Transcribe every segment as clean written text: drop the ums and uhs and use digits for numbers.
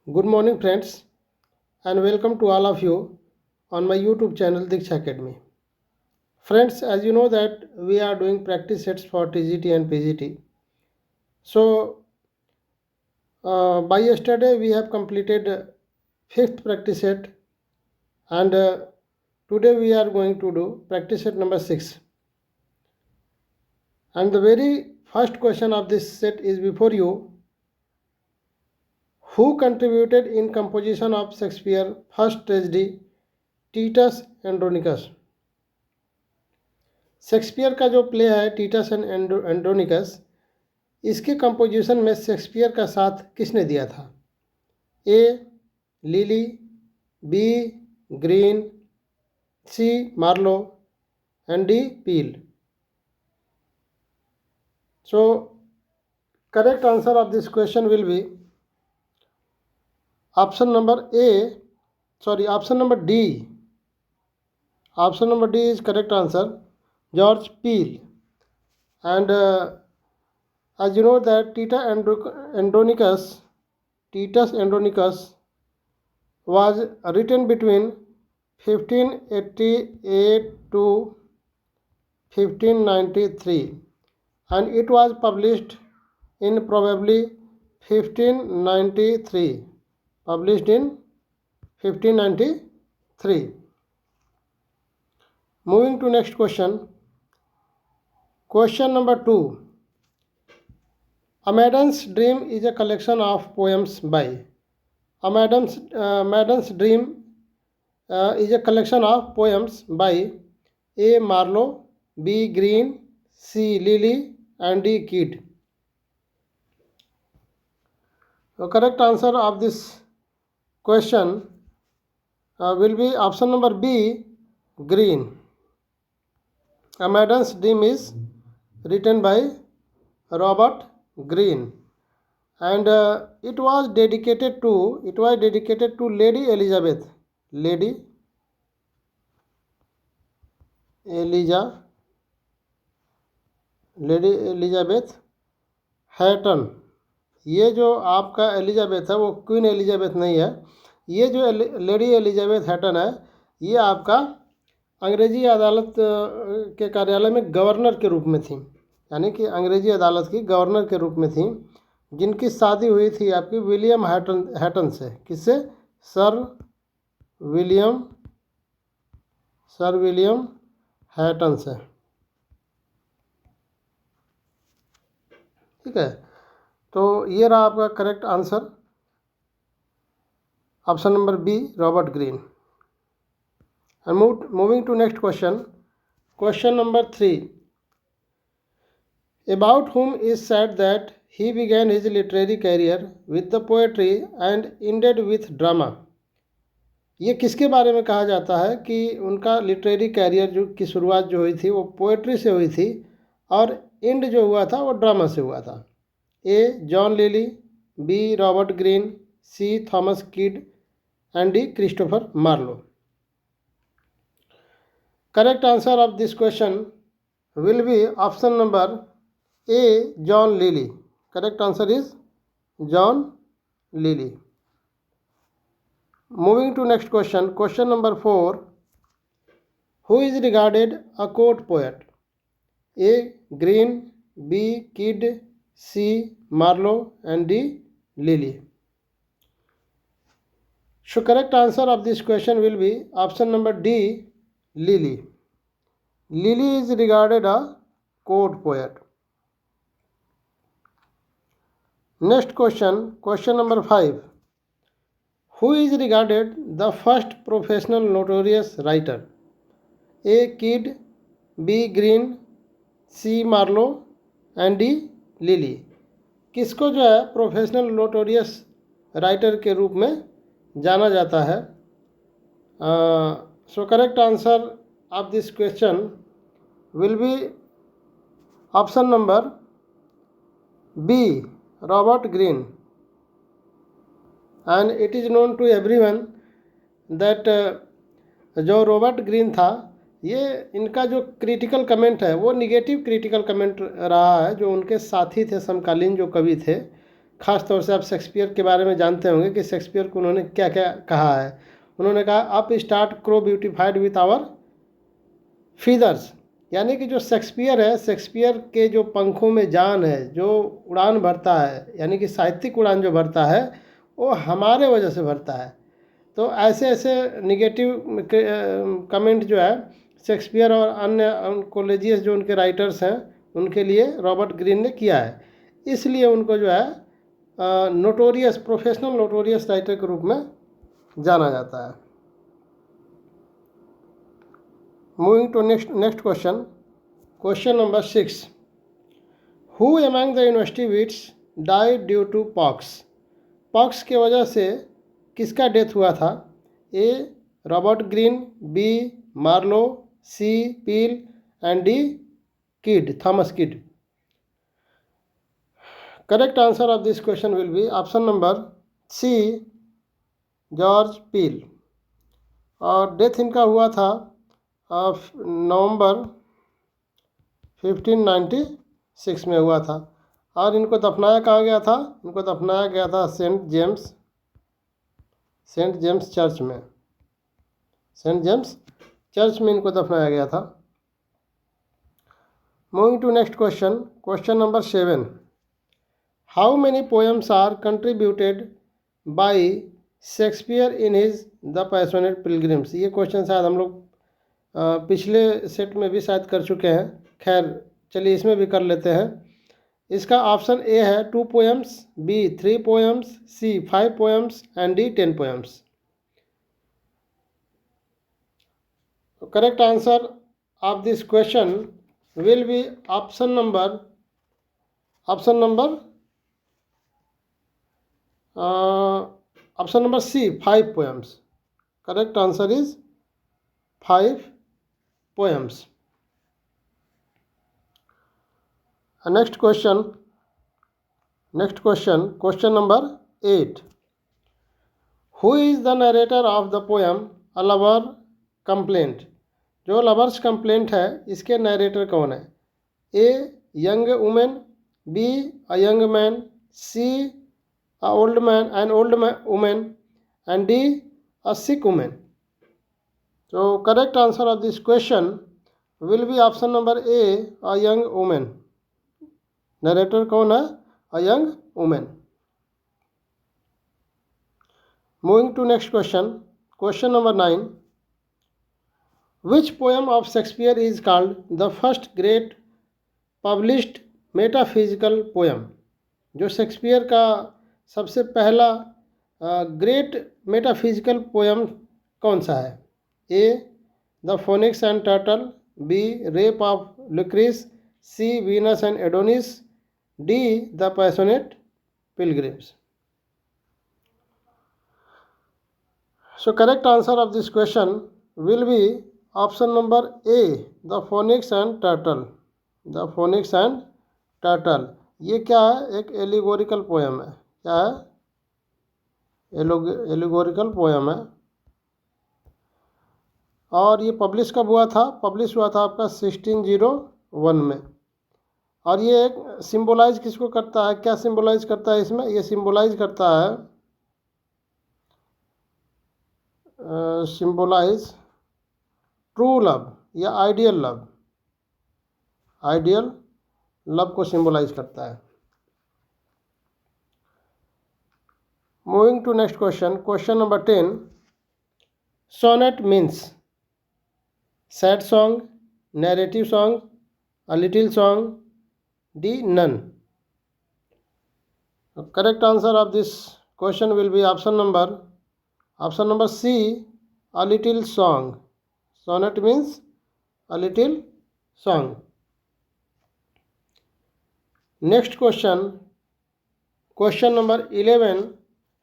Good morning, friends, and welcome to all of you on my YouTube channel Diksha Academy. Friends, as you know that we are doing practice sets for TGT and PGT. So, by yesterday we have completed fifth practice set, and today we are going to do practice set number 6. And the very first question of this set is before you: who contributed in composition of Shakespeare first tragedy Titus Andronicus? Shakespeare का जो play है Titus and Andronicus, इसके composition में Shakespeare का साथ किसने दिया था? A Lyly, B Greene, C Marlowe and D Peele. So correct answer of this question will be option number D. Option number D is correct answer, George Peele. And as you know that Titus Andronicus was written between 1588 to 1593, and it was published in probably 1593. Published in 1593. Moving to next question. Question number 2. A Maiden's Dream is a collection of poems by. A Maiden's Dream is a collection of poems by A. Marlowe, B. Greene, C. Lilly, and D. Kidd. The correct answer of this question will be option number B. Greene. A Maiden's Dream is written by Robert Greene, and it was dedicated to Lady Elizabeth हैटन. ये जो आपका Elizabeth है वो queen Elizabeth नहीं है. ये जो lady Elizabeth हैटन है ये आपका अंग्रेजी अदालत के कार्यालय में गवर्नर के रूप में थी, यानी कि अंग्रेजी अदालत की गवर्नर के रूप में थी, जिनकी शादी हुई थी आपकी विलियम हैटन से. किससे? सर विलियम हैटन से. ठीक है, तो ये रहा आपका correct answer, option number B, Robert Green. And moving to next question. Question number 3. About whom is said that he began his literary career with the poetry and ended with drama. ये किसके बारे में कहा जाता है कि उनका literary career की शुरुआत जो हुई थी वो पोएट्री से हुई थी और एंड जो हुआ था वो ड्रामा से हुआ था? A. John Lyly, B. Robert Greene, C. Thomas Kyd and D. Christopher Marlowe. Correct answer of this question will be option number A. John Lilly. Correct answer is John Lilly. Moving to next question. Question number 4. Who is regarded a court poet? A. Greene, B. Kidd, C. Marlowe and D. Lilly. So correct answer of this question will be option number D. Lilly. Lilly is regarded a court poet. Next question, question number 5. Who is regarded the first professional notorious writer? A. Kidd, B. Greene, C. Marlowe and D. Lilly. किसको जो है professional notorious writer के रूप में जाना जाता है? So correct answer of this question will be option number B, Robert Greene. And it is known to everyone that जो रॉबर्ट ग्रीन था ये इनका जो क्रिटिकल कमेंट है वो निगेटिव क्रिटिकल कमेंट रहा है. जो उनके साथी थे, समकालीन जो कवि थे, ख़ास तौर से आप शेक्सपियर के बारे में जानते होंगे कि शेक्सपियर को उन्होंने क्या क्या कहा है। उन्होंने कहा upstart crow beautified with our feathers, यानी कि जो शेक्सपियर है, शेक्सपियर के जो पंखों में जान है, जो उड़ान भरता है, यानी कि साहित्यिक उड़ान जो भरता है वो हमारे वजह से भरता है। तो ऐसे ऐसे निगेटिव कमेंट जो है शेक्सपियर और अन्य कॉलेजियस जो उनके राइटर्स हैं उनके लिए रॉबर्ट ग्रीन ने किया है, इसलिए उनको जो है नोटोरियस, प्रोफेशनल नोटोरियस राइटर के रूप में जाना जाता है। Moving to next question, question number 6, who among the university wits died due to pox? Pox की वजह से किसका डेथ हुआ था? A Robert Greene, B Marlowe, C Peele and D Kyd, Thomas Kyd. Correct answer of this question will be option number C, George Peele. और death इनका हुआ था नवंबर 1596 में हुआ था। और इनको दफनाया कहाँ गया था? इनको दफनाया गया था सेंट जेम्स चर्च में, सेंट जेम्स चर्च में इनको दफनाया गया था। Moving to next question, question number 7, how many poems are contributed by Shakespeare in his the passionate pilgrims? ये क्वेश्चन शायद हम लोग पिछले सेट में भी शायद कर चुके हैं, खैर चलिए इसमें भी कर लेते हैं। इसका ऑप्शन ए है 2 poems, B 3 poems, C 5 poems and D 10 poems. Correct answer of this question will be option number C, 5 poems. Correct answer is 5 poems. Next question, question number 8. Who is the narrator of the poem A Lover Complaint? जो lovers complaint है इसके narrator कौन है? A young woman, B a young man, C a old man, an old woman and D a sick woman. तो correct answer of this question will be option number A, a young woman. Narrator कौन है? A young woman. Moving to next question, question number 9, Which poem of Shakespeare is called the first great published metaphysical poem? जो Shakespeare का सबसे पहला great metaphysical poem कौन सा है? A the Phoenix and Turtle, B rape of Lucrece, C Venus and Adonis, D the passionate pilgrims. So correct answer of this question will be option number A, the Phoenix and Turtle. The Phoenix and Turtle ये क्या है? एक allegorical poem है। क्या है? Allegorical poem है। और ये पब्लिश कब हुआ था? पब्लिश हुआ था आपका 1601 में। और ये एक सिंबलाइज किसको करता है? क्या सिंबलाइज करता है इसमें? ये सिंबलाइज करता है सिंबलाइज ट्रू लव या आइडियल लव को सिंबलाइज करता है। Moving to next question, question number 10, sonnet means sad song, narrative song, a little song, D none. Correct answer of this question will be option number C, a little song. Sonnet means a little song. Next question, question number 11.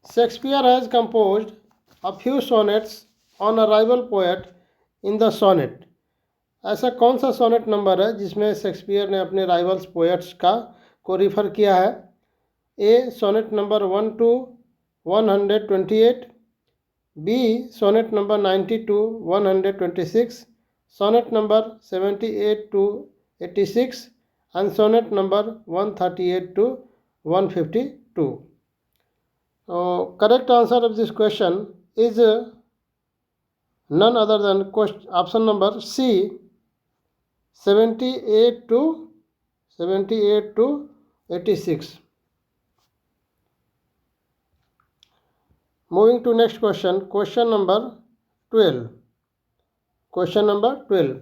Shakespeare has composed a few sonnets on a rival poet in the sonnet. ऐसा कौन सा sonnet number है जिसमें Shakespeare ने अपने rivals poets को refer किया है? A sonnet number 1 to 128, B sonnet number 90 to 126, sonnet number 78 to 86 and sonnet number 138 to 152। Correct answer of this question is none other than option number C, 78 to 86. Moving to next question, question number 12. Question number 12.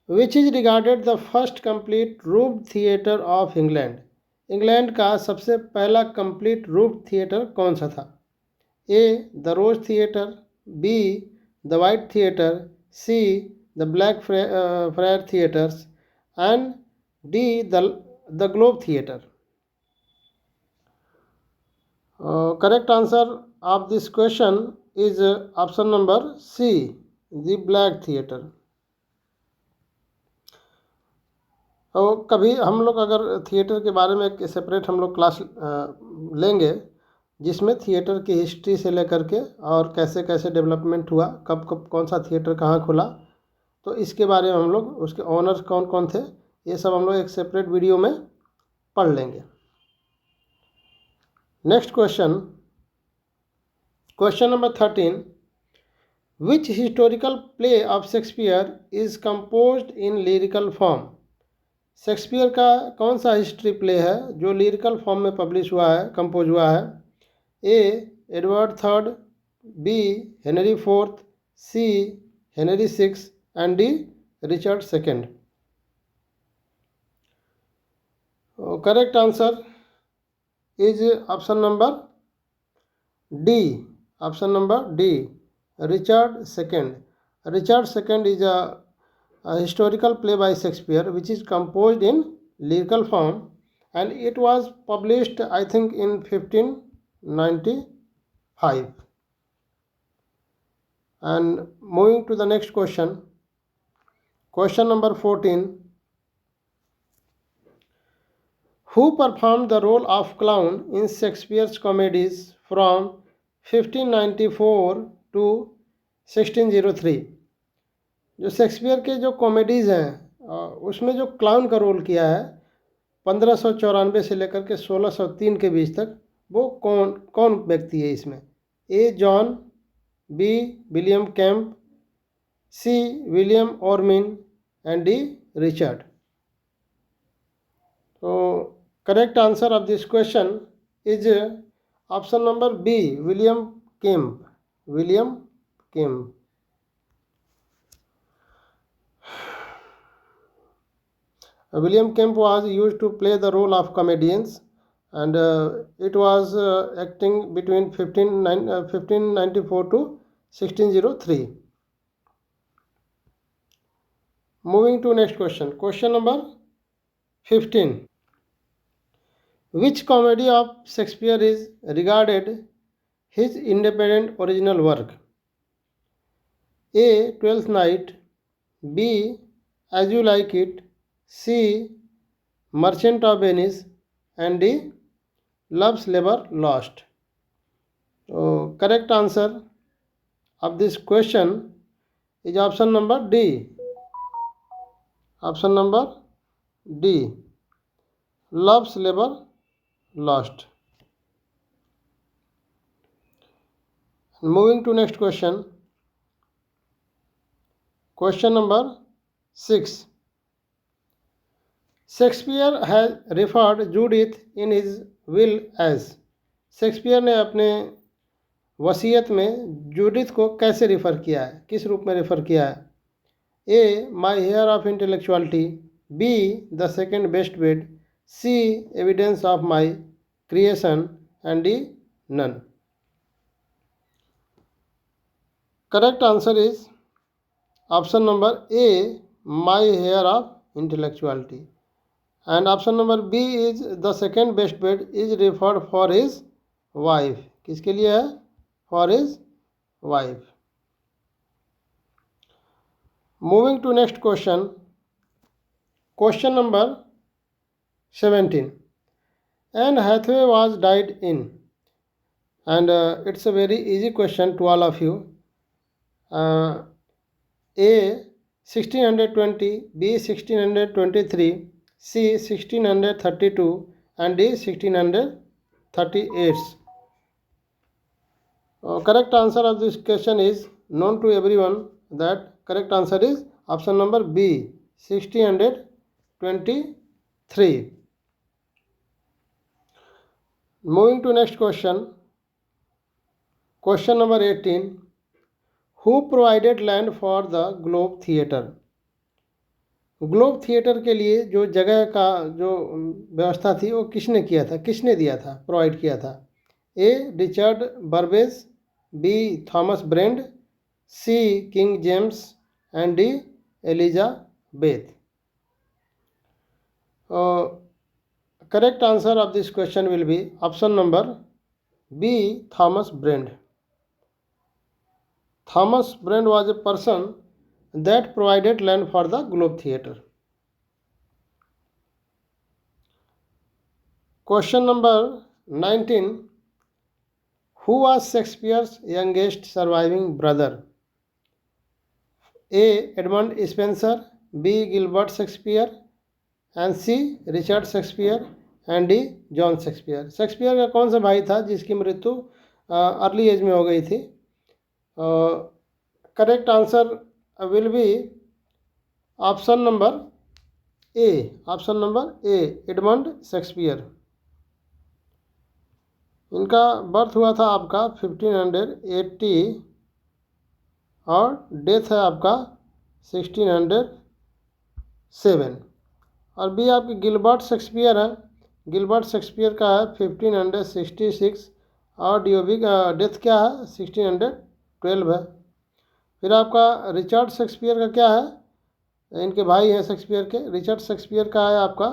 Which is regarded the first complete roofed theater of England? England का सबसे पहला complete roof theatre कौन सा था? A the Rose theatre, B the White theatre, C the Blackfriars theatres and D the Globe theatre. Correct answer of this question is option number C, the black theater. और कभी हम लोग अगर theatre के बारे में एक separate हम लोग क्लास लेंगे जिसमें थिएटर की हिस्ट्री से लेकर के और कैसे कैसे डेवलपमेंट हुआ, कब कब कौन सा थिएटर कहाँ खुला, तो इसके बारे में हम लोग उसके ऑनर्स कौन कौन थे ये सब हम लोग एक सेपरेट वीडियो में पढ़ लेंगे. Next question, question number 13. Which historical play of Shakespeare is composed in lyrical form? Shakespeare का कौन सा हिस्ट्री प्ले है जो लिरिकल फॉर्म में पब्लिश हुआ है, कंपोज हुआ है? A Edward third, B Henry fourth, C Henry six and D Richard second. Correct answer is option number D. Option number D, Richard second. Richard second is a historical play by Shakespeare which is composed in lyrical form and it was published I think in 1595. And moving to the next question, question number 14. Who performed the role of clown in Shakespeare's comedies from 1594 to 1603? जो Shakespeare के जो comedies हैं उसमें जो clown का role किया है 1594 से लेकर के 1603 के बीच तक, वो कौन कौन व्यक्ति है इसमें? A John, B William Kemp, C William Armin and D Richard. तो correct answer of this question is option number B, William Kemp. William Kemp. William Kemp was used to play the role of comedians and it was acting between 1594 to 1603. Moving to next question, question number 15. Which comedy of Shakespeare is regarded his independent original work? A. Twelfth Night, B. As You Like It, C. Merchant of Venice and D. Love's Labour Lost. So, correct answer of this question is option number D. Option number D. Love's Labour Lost. Moving to next question. Question number 6. Shakespeare has referred Judith in his will as. Shakespeare ने अपने वसीयत में Judith को कैसे refer किया है, किस रूप में रिफ़र किया है? A my heir of intellectuality, B the second best bed, C evidence of my creation and D none. Correct answer is option number A, my heir of intellectuality. And option number B is the second best bed is referred for his wife. किसके लिए है? For his wife. Moving to next question. Question number 17. Anne Hathaway was died in. And it's a very easy question to all of you. A 1620, B 1623, C 1632 and D 1638. Correct answer of this question is known to everyone. That correct answer is option number B, 1623. Moving to next question. Question number 18. Who provided land for the Globe Theatre? Globe theatre के लिए जो जगह का जो व्यवस्था थी वो किसने किया था, किसने दिया था, प्रोवाइड किया था? A. Richard Burbage, B. Thomas Brend, C. King James and D. Elizabeth. Correct answer of this question will be option number B, Thomas Brend. Thomas Brand was a person that provided land for the Globe Theatre. Question number 19. Who was Shakespeare's youngest surviving brother? A. Edmund Spenser, B. Gilbert Shakespeare, and C. Richard Shakespeare and D. John Shakespeare. Shakespeare का कौन सा भाई था जिसकी मृत्यु early as में हो गई थी? Correct answer will be option number A, option number A, Edmund Shakespeare. इनका बर्थ हुआ था आपका 1580 और डेथ है आपका 1607. और बी आपके गिलबर्ट शेक्सपियर है. गिलबर्ट शेक्सपियर का है 1566 और डीओबी का डेथ क्या है 1612 है. फिर आपका रिचर्ड शेक्सपियर का क्या है, इनके भाई हैं शेक्सपियर के. रिचर्ड शेक्सपियर का है आपका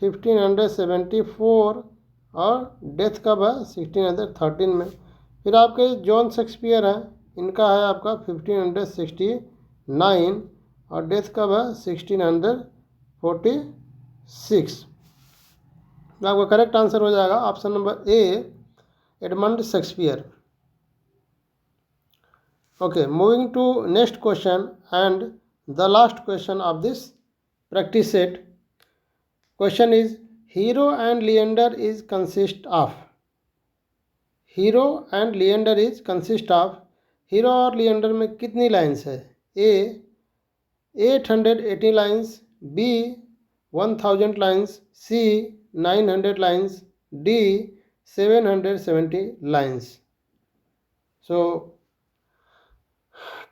1574 और डेथ कब है 1613 में. फिर आपके जॉन शेक्सपियर हैं, इनका है आपका 1569 और डेथ कब है 1646. तो आपका करेक्ट आंसर हो जाएगा option number A, Edmund Shakespeare. Okay, moving to next question and the last question of this practice set. Question is Hero and Leander is consist of. Hero and Leander is consist of. Hero और Leander में कितनी lines है? A 880 lines, B 1000 lines, C 900 lines, D 770 lines. So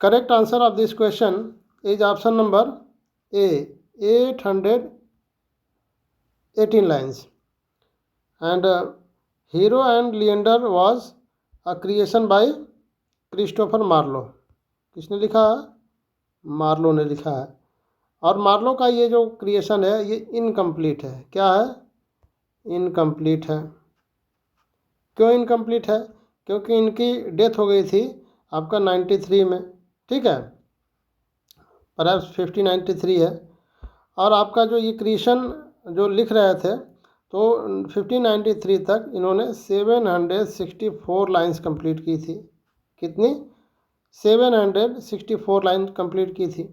correct answer of this question is option number A, 818 lines. And Hero and Leander was a creation by Christopher Marlowe. किसने लिखा है? Marlowe ने लिखा है. और Marlowe का ये जो क्रिएशन है ये इनकम्प्लीट है. क्या है? इनकम्प्लीट है. क्यों इनकम्प्लीट है? क्योंकि इनकी डेथ हो गई थी आपका 93 में. ठीक है, परहैप्स 1593 है. और आपका जो ये क्रिएशन जो लिख रहे थे तो 1593 तक इन्होंने 764 लाइन्स कंप्लीट की थी. कितनी? 764 लाइन कंप्लीट की थी.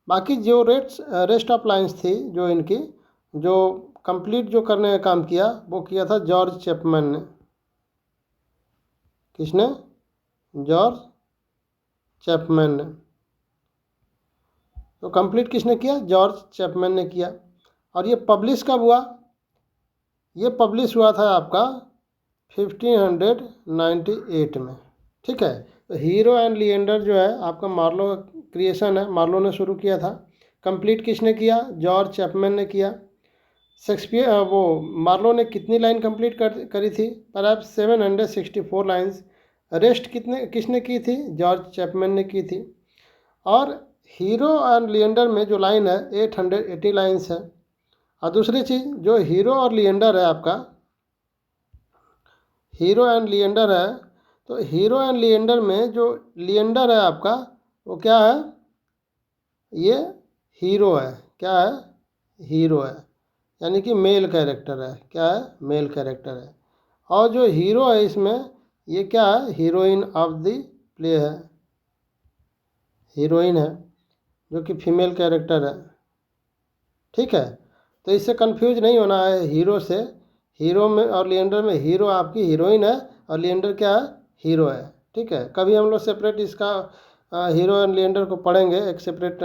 बाकी जो रेस्ट ऑफ लाइन्स थी जो इनकी जो कंप्लीट जो करने का काम किया वो किया था जॉर्ज चैपमैन ने. किसने? जॉर्ज चैपमैन ने. तो कंप्लीट किसने किया? जॉर्ज चैपमैन ने किया. और ये पब्लिश कब हुआ? ये पब्लिश हुआ था आपका 1598 में. ठीक है, तो हीरो एंड लिएंडर जो है आपका मार्लो का क्रिएशन है, मार्लो ने शुरू किया था. कंप्लीट किसने किया? जॉर्ज चैपमैन ने किया. शेक्सपियर वो मार्लो ने कितनी लाइन कंप्लीट करी थी? Perhaps 764 lines. रेस्ट किसने की थी? जॉर्ज चैपमैन ने की थी. और हीरो एंड लिएंडर में जो लाइन है 880 लाइन्स है. और दूसरी चीज़ जो हीरो और लिएंडर है आपका, हीरो एंड लिएंडर है, तो हीरो एंड लिएंडर में जो लिएंडर है आपका वो क्या है? ये हीरो है. क्या है? हीरो है, यानी कि मेल कैरेक्टर है. क्या है? मेल कैरेक्टर है. और जो हीरो है इसमें ये क्या है? हीरोइन ऑफ द प्ले है. हीरोइन है जो कि फीमेल कैरेक्टर है. ठीक है, तो इससे कंफ्यूज नहीं होना है हीरो से. हीरो में और लिएंडर में हीरो आपकी हीरोइन है और लिएंडर क्या है? हीरो है. ठीक है, कभी हम लोग सेपरेट इसका हीरो एंड लिएंडर को पढ़ेंगे एक सेपरेट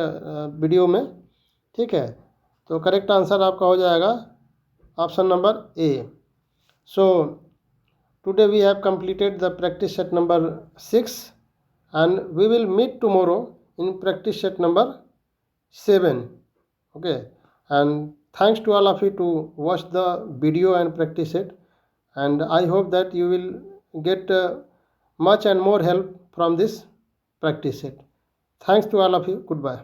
वीडियो में, ठीक है। तो करेक्ट आंसर आपका हो जाएगा option number A. So today we have completed the practice set number 6 and we will meet tomorrow in practice set number 7. Okay, and thanks to all of you to watch the video and practice it, and I hope that you will get much and more help from this practice set. Thanks to all of you. Goodbye.